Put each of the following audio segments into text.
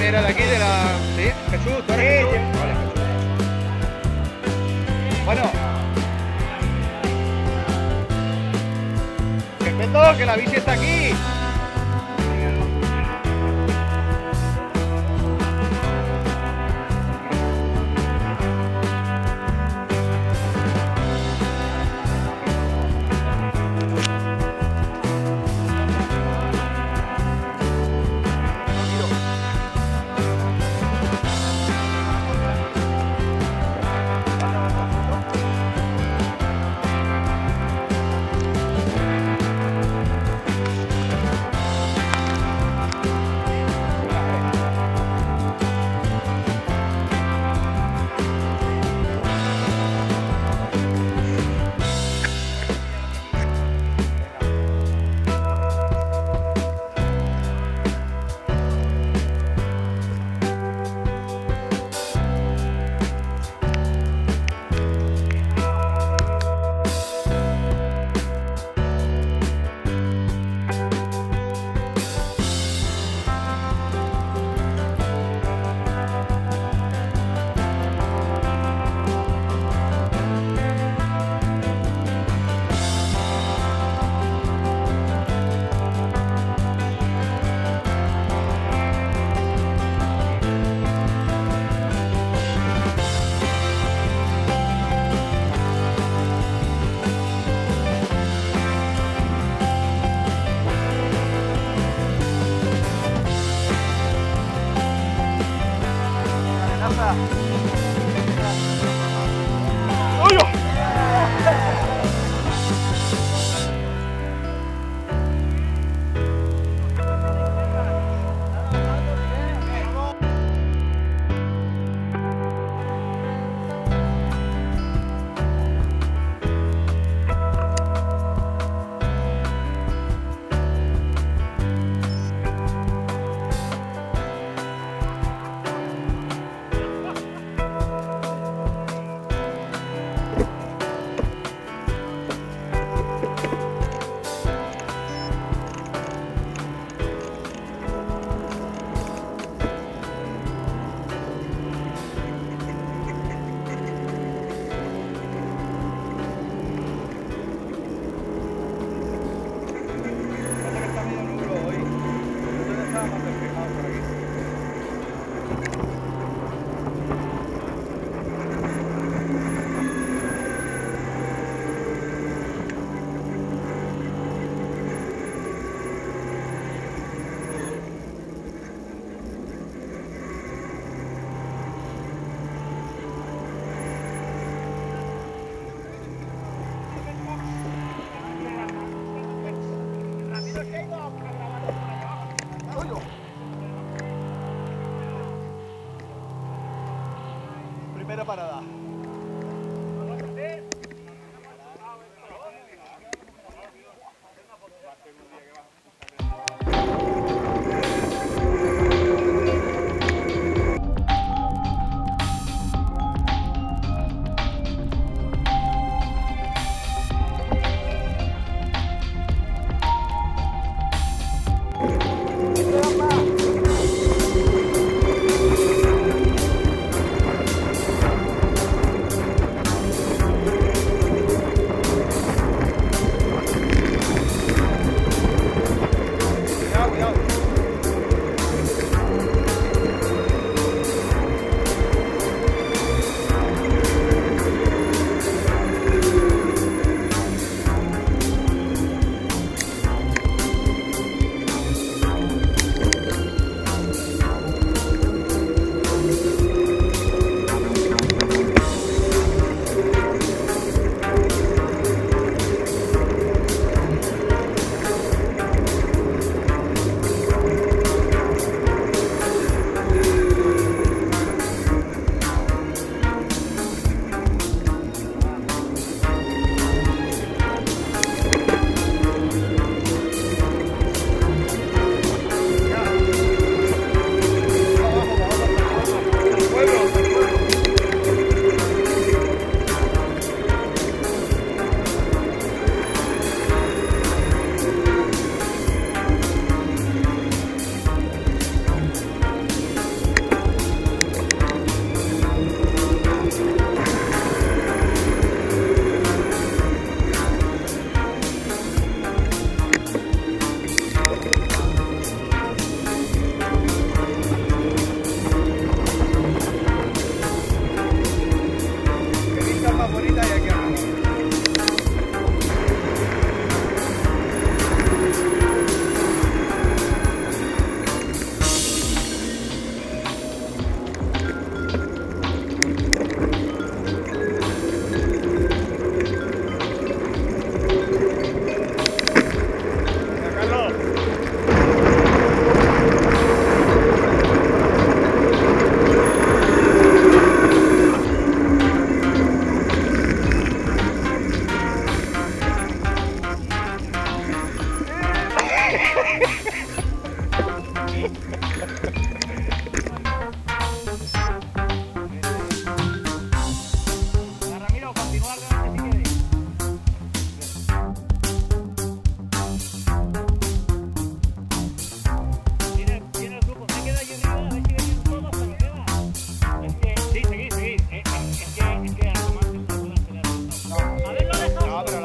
era de aquí, de la... ¿Sí? Jesús, ¿tú eres Jesús? Vale, Jesús. Bueno. Respeto, que la bici está aquí.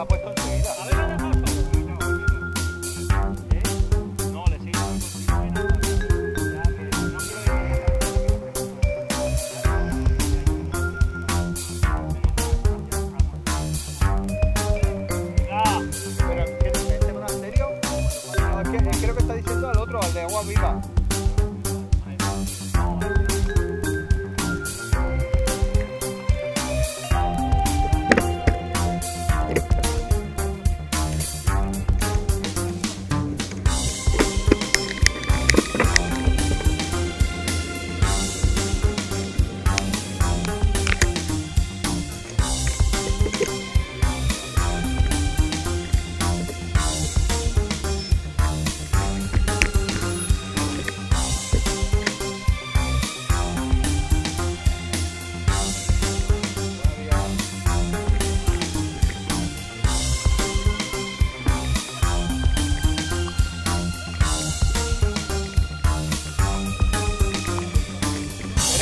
ha puesto enseguida. A ver, ¿dónde pasa? No, le sigo. Pero, ¿qué dice? ¿Este en serio? No, es que creo que está diciendo al otro, al de agua viva.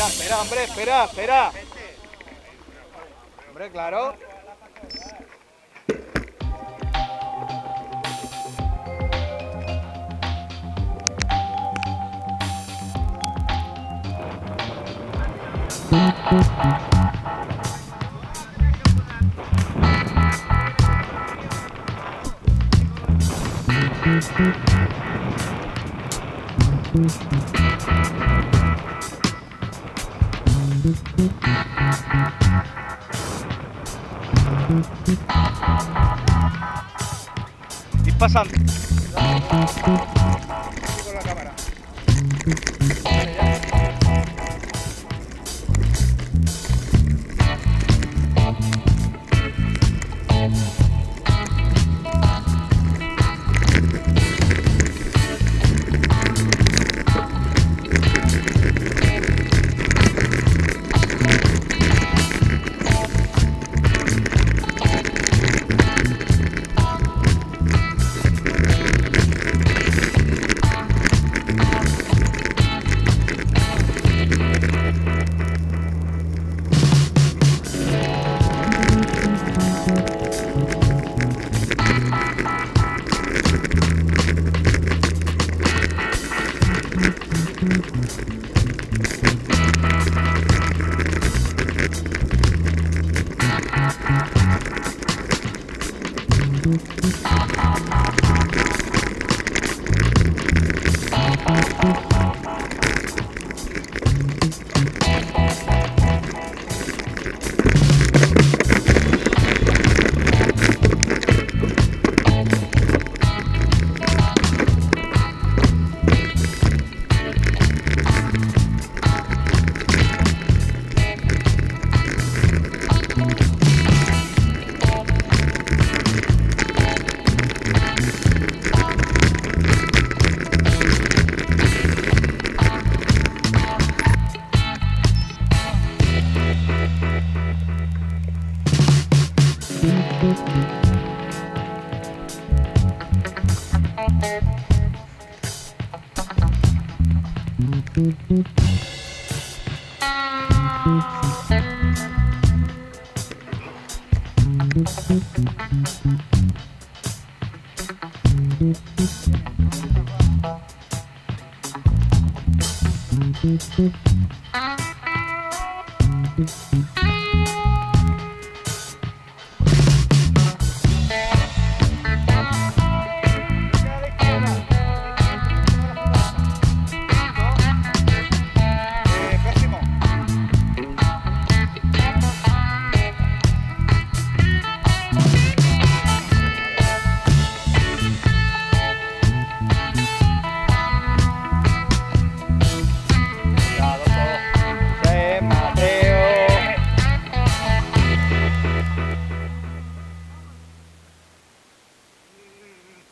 Espera, hombre, espera. Hombre, claro. Ir pasando. Con la cámara. Vale, ya.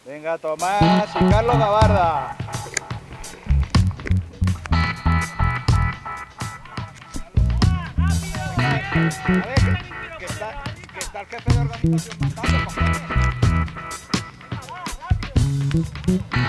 Venga, Tomás y Carlos Gabarda. A ver, que está el jefe de organización mandando, cojones. Cocina.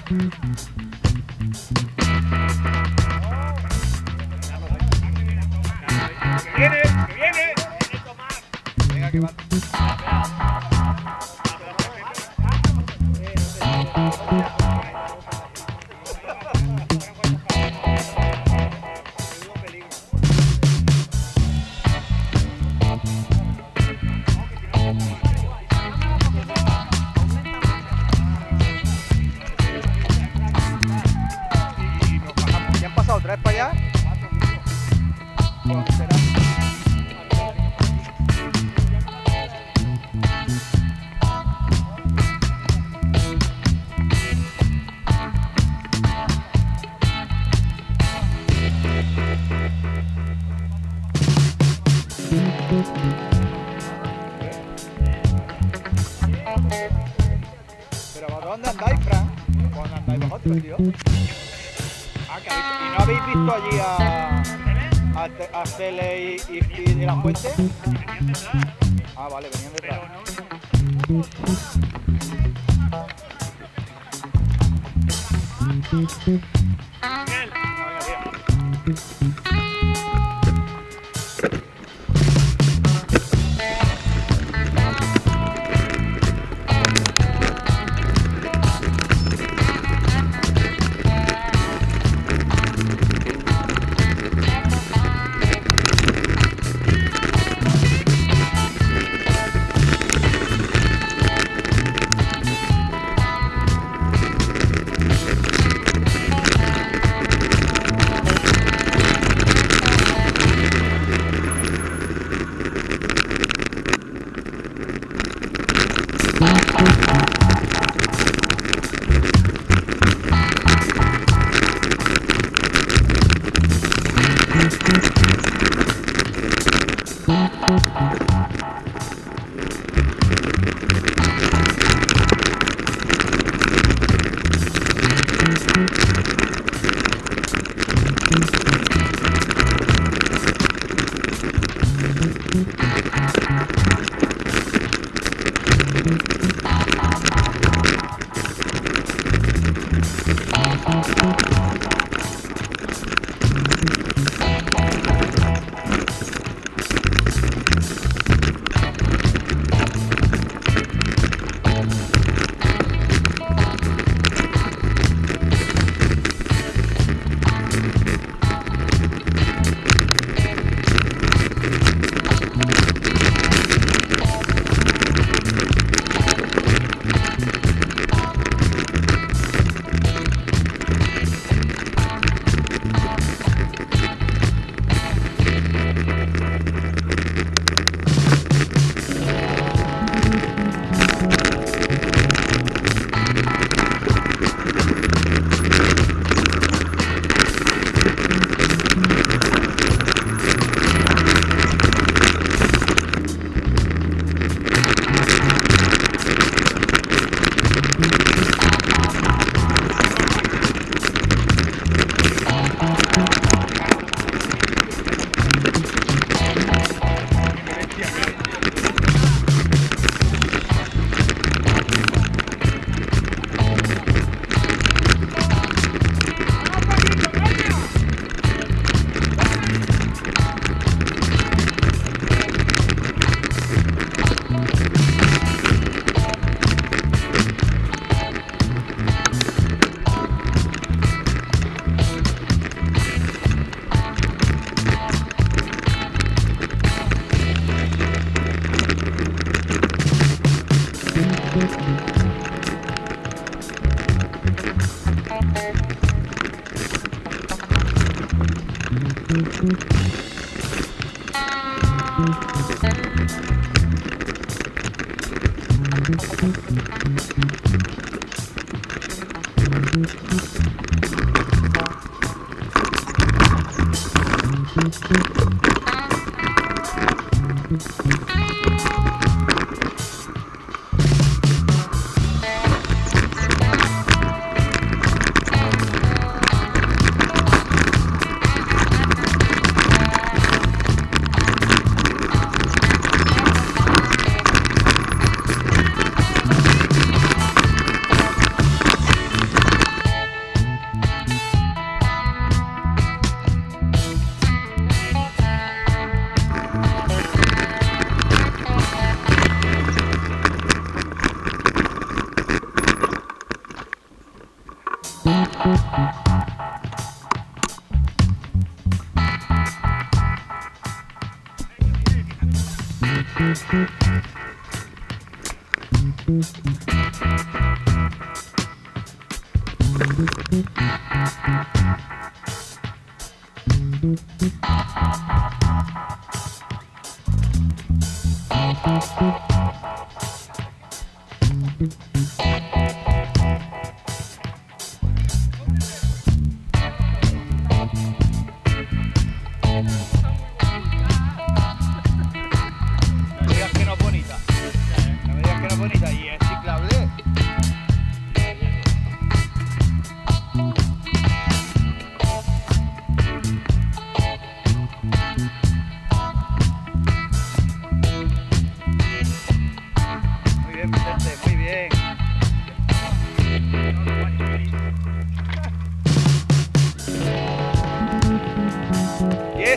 ¡Viene! ¡Que viene! ¡Viene Tomás! Venga, que va. Y nos bajamos. ¿Ya han pasado otra vez para allá? Bueno, será. Pero ¿por dónde andáis, Fran? ¿Por dónde andáis vosotros, tío? Ah, que habéis... ¿Y no habéis visto allí a Cele y de la Fuente? Ah, vale, venían detrás.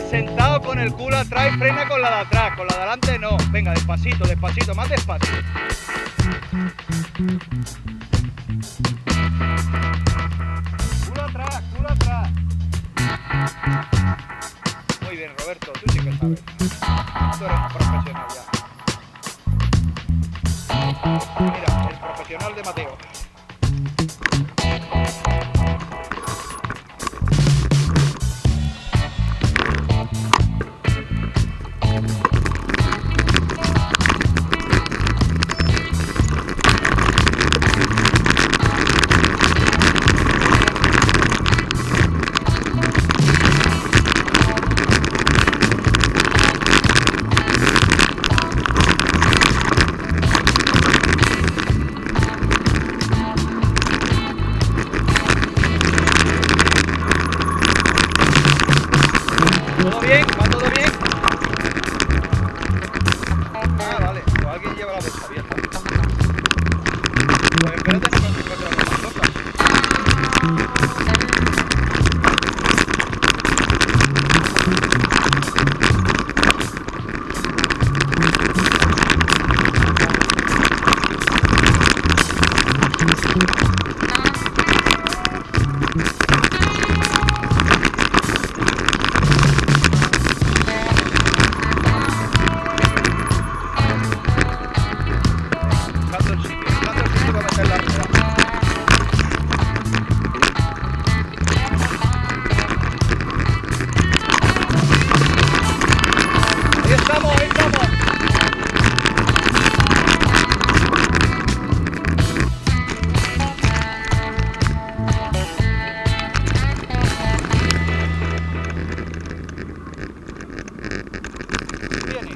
Sentado con el culo atrás y frena con la de atrás, con la de adelante no. Venga, despacito, despacito, más despacio. Culo atrás, culo atrás. Muy bien, Roberto, tú sí que sabes. Tú eres un profesional ya. Mira, el profesional de Mateo. ¿Todo bien? ¿Va todo bien? Ah, vale. Pues alguien lleva la bolsa abierta. Pues espérate que no se encuentre las cosas. Buscando el sitio para meter la rueda. Ahí estamos, ahí estamos. Viene.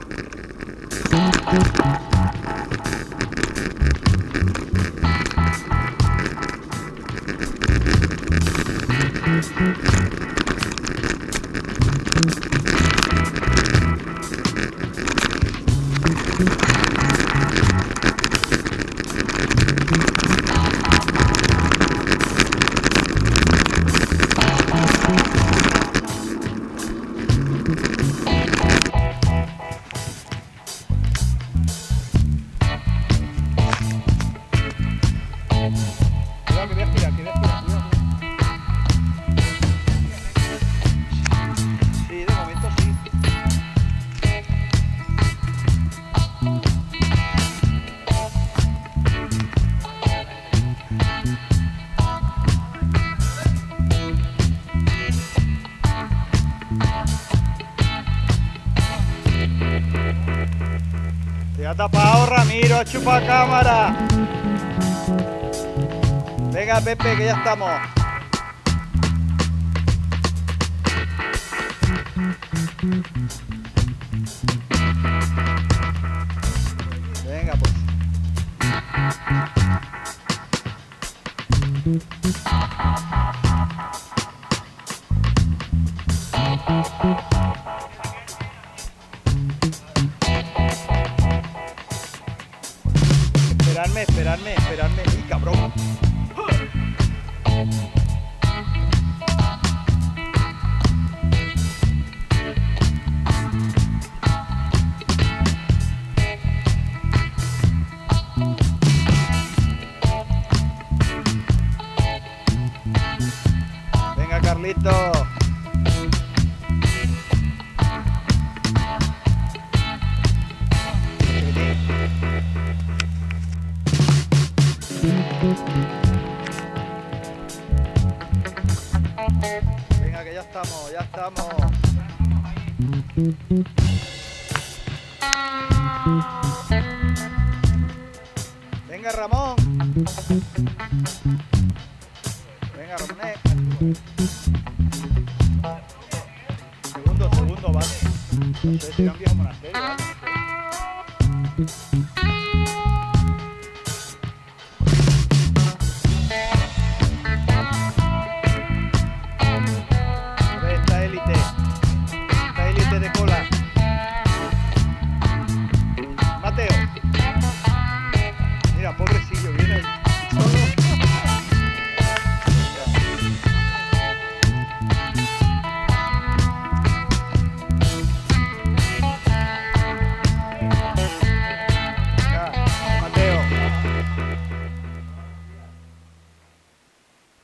Cuidado que voy a girar, cuidado. Sí, de momento sí. Te ha tapado Ramiro, chupa cámara. Venga, Pepe, que ya estamos. Venga, pues. Esperadme. ¡Uy, cabrón! Carlito. Venga, que ya estamos, ya estamos. Venga, Ramón. Venga, Ramonet. Segundo, vale. Ustedes serían un viejo monasterio, ¿vale? A ver, esta élite de cola. Mateo. Mira, pobrecillo, viene ahí.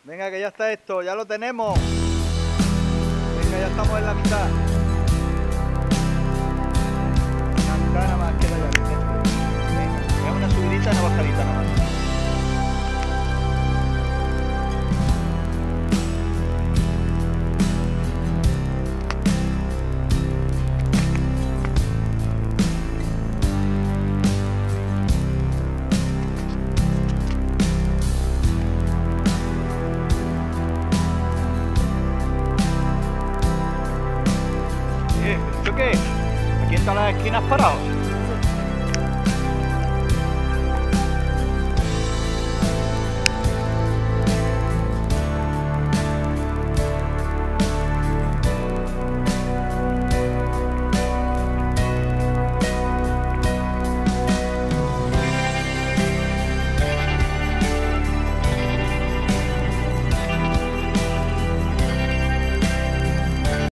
Venga, que ya está esto, ya lo tenemos. Venga, ya estamos en la mitad. La mitad nada más queda ya. Venga, es una subidita y una bajadita nada más. ¿Esto qué? ¿Aquí en todas las esquinas parado?